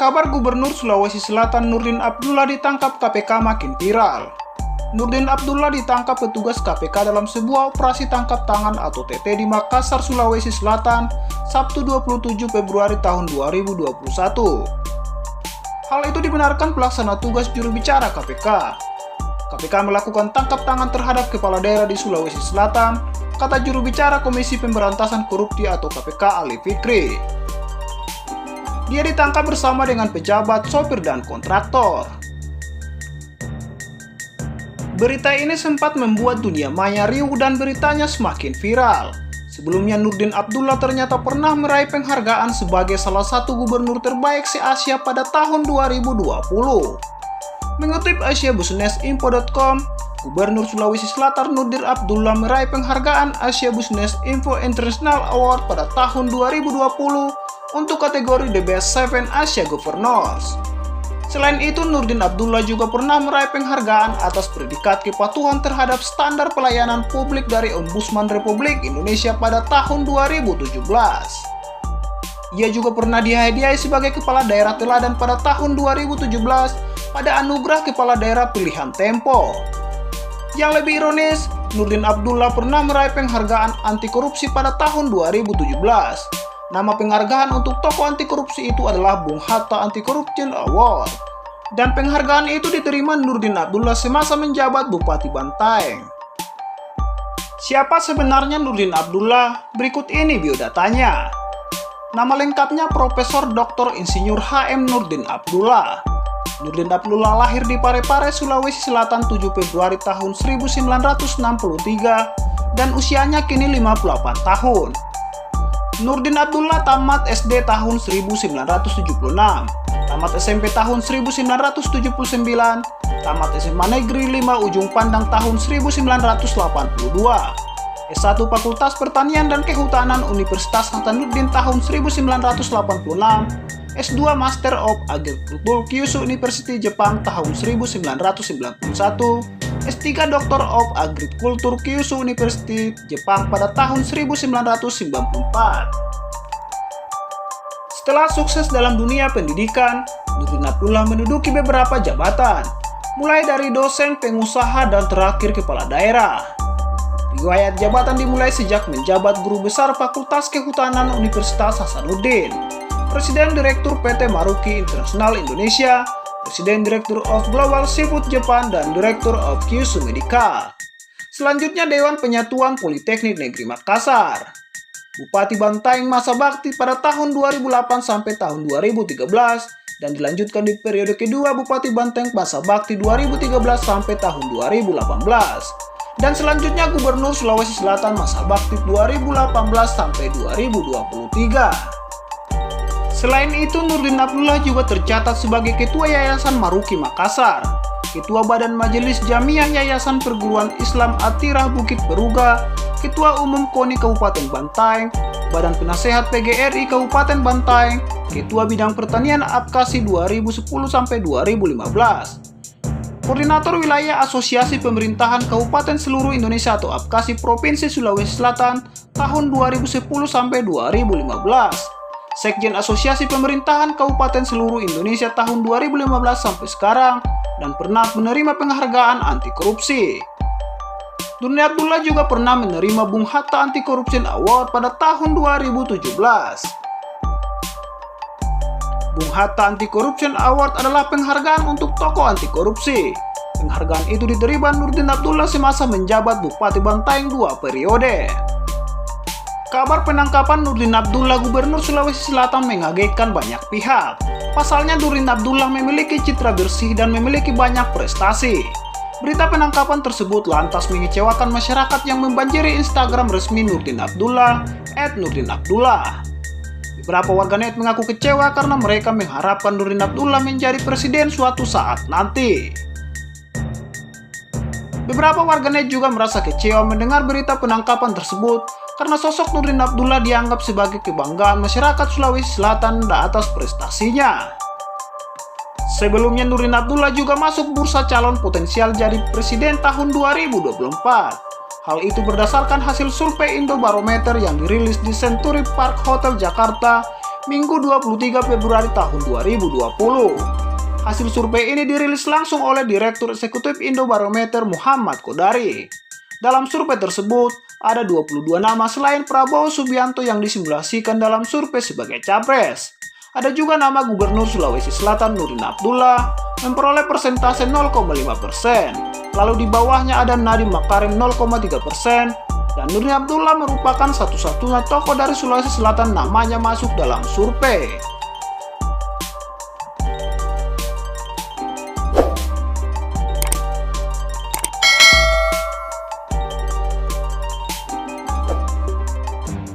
Kabar Gubernur Sulawesi Selatan Nurdin Abdullah ditangkap KPK makin viral. Nurdin Abdullah ditangkap petugas KPK dalam sebuah operasi tangkap tangan atau OTT di Makassar, Sulawesi Selatan, Sabtu 27 Februari tahun 2021. Hal itu dibenarkan pelaksana tugas juru bicara KPK. KPK melakukan tangkap tangan terhadap kepala daerah di Sulawesi Selatan, kata juru bicara Komisi Pemberantasan Korupsi atau KPK Ali Fikri. Dia ditangkap bersama dengan pejabat, sopir, dan kontraktor. Berita ini sempat membuat dunia maya riuh dan beritanya semakin viral. Sebelumnya Nurdin Abdullah ternyata pernah meraih penghargaan sebagai salah satu gubernur terbaik se-Asia pada tahun 2020. Mengutip asiabusinessinfo.com, Gubernur Sulawesi Selatan Nurdin Abdullah meraih penghargaan Asia Business Info International Award pada tahun 2020 untuk kategori The Best 7 Asia Governors. Selain itu, Nurdin Abdullah juga pernah meraih penghargaan atas predikat kepatuhan terhadap standar pelayanan publik dari Ombudsman Republik Indonesia pada tahun 2017. Ia juga pernah dihadiahi sebagai kepala daerah teladan pada tahun 2017 pada anugerah kepala daerah pilihan Tempo. Yang lebih ironis, Nurdin Abdullah pernah meraih penghargaan anti korupsi pada tahun 2017. Nama penghargaan untuk tokoh anti korupsi itu adalah Bung Hatta Anti Corruption Award. Dan penghargaan itu diterima Nurdin Abdullah semasa menjabat Bupati Bantaeng. Siapa sebenarnya Nurdin Abdullah? Berikut ini biodatanya. Nama lengkapnya Profesor Dr. Insinyur HM Nurdin Abdullah. Nurdin Abdullah lahir di Parepare, Sulawesi Selatan 7 Februari tahun 1963 dan usianya kini 58 tahun. Nurdin Abdullah tamat SD tahun 1976, tamat SMP tahun 1979, tamat SMA Negeri 5 Ujung Pandang tahun 1982, S1 Fakultas Pertanian dan Kehutanan Universitas Hasanuddin tahun 1986, S2 Master of Agriculture Kyushu University Jepang tahun 1991, S3 Doctor of Agriculture Kyushu University Jepang pada tahun 1994. Setelah sukses dalam dunia pendidikan, Nurdin Abdullah menduduki beberapa jabatan, mulai dari dosen, pengusaha, dan terakhir kepala daerah. Riwayat jabatan dimulai sejak menjabat Guru Besar Fakultas Kehutanan Universitas Hasanuddin, Presiden Direktur PT Maruki International Indonesia, Presiden Direktur of Global Seafood Japan, dan Direktur of Kyushu Medical. Selanjutnya Dewan Penyatuan Politeknik Negeri Makassar. Bupati Bantaeng masa bakti pada tahun 2008 sampai tahun 2013 dan dilanjutkan di periode kedua Bupati Bantaeng masa bakti 2013 sampai tahun 2018. Dan selanjutnya Gubernur Sulawesi Selatan masa bakti 2018 sampai 2023. Selain itu, Nurdin Abdullah juga tercatat sebagai Ketua Yayasan Maruki Makassar, Ketua Badan Majelis Jamiah Yayasan Perguruan Islam Atirah Bukit Beruga, Ketua Umum KONI Kabupaten Bantaeng, Badan Penasehat PGRI Kabupaten Bantaeng, Ketua Bidang Pertanian APKASI 2010-2015, Koordinator Wilayah Asosiasi Pemerintahan Kabupaten Seluruh Indonesia atau APKASI Provinsi Sulawesi Selatan tahun 2010-2015, Sekjen Asosiasi Pemerintahan Kabupaten Seluruh Indonesia tahun 2015 sampai sekarang, dan pernah menerima penghargaan anti korupsi. Nurdin Abdullah juga pernah menerima Bung Hatta Anti Corruption Award pada tahun 2017. Bung Hatta Anti Corruption Award adalah penghargaan untuk tokoh anti korupsi. Penghargaan itu diterima Nurdin Abdullah semasa menjabat Bupati Bantaeng 2 periode. Kabar penangkapan Nurdin Abdullah Gubernur Sulawesi Selatan mengagetkan banyak pihak. Pasalnya Nurdin Abdullah memiliki citra bersih dan memiliki banyak prestasi. Berita penangkapan tersebut lantas mengecewakan masyarakat yang membanjiri Instagram resmi Nurdin Abdullah @nurdinabdullah. Beberapa warganet mengaku kecewa karena mereka mengharapkan Nurdin Abdullah menjadi presiden suatu saat nanti. Beberapa warganet juga merasa kecewa mendengar berita penangkapan tersebut karena sosok Nurdin Abdullah dianggap sebagai kebanggaan masyarakat Sulawesi Selatan atas prestasinya. Sebelumnya Nurdin Abdullah juga masuk bursa calon potensial jadi presiden tahun 2024. Hal itu berdasarkan hasil survei Indobarometer yang dirilis di Century Park Hotel Jakarta Minggu 23 Februari tahun 2020. Hasil survei ini dirilis langsung oleh Direktur Eksekutif Indobarometer Muhammad Kodari. Dalam survei tersebut, ada 22 nama selain Prabowo Subianto yang disimulasikan dalam survei sebagai capres. Ada juga nama Gubernur Sulawesi Selatan Nurdin Abdullah memperoleh persentase 0,5%. Lalu di bawahnya ada Nadiem Makarim 0,3%. Dan Nurdin Abdullah merupakan satu-satunya tokoh dari Sulawesi Selatan namanya masuk dalam survei.